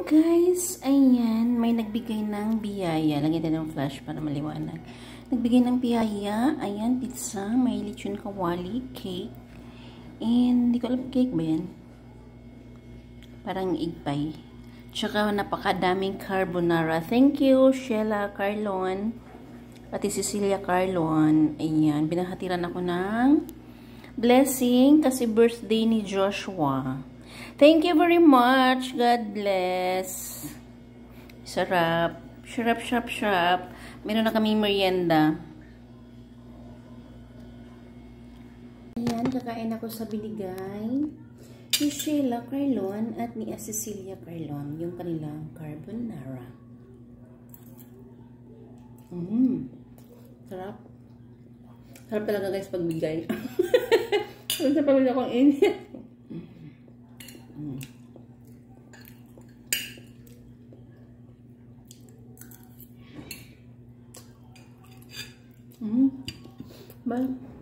Guys, ayan, may nagbigay ng biyaya. Lagyan din ng flash para maliwanag. Nagbigay ng biyaya, ayan, pizza, may lechon kawali, cake, and hindi ko alam, cake ba yan? Parang egg pie. Tsaka napakadaming carbonara. Thank you, Sheila Carlon, Ate Cecilia Carlon. Ayan, binahatiran ako ng blessing kasi birthday ni Joshua. Thank you very much. God bless. Sarap. Sarap, sarap, sarap. Meron na kaming merienda. Ayan, kakain ako sa binigay ni Sheila Carlon at ni Cecilia Carlon. Yung kanilang carbonara. Sarap. Sarap talaga guys pagbigay. Sa pamilya kong init. Bye.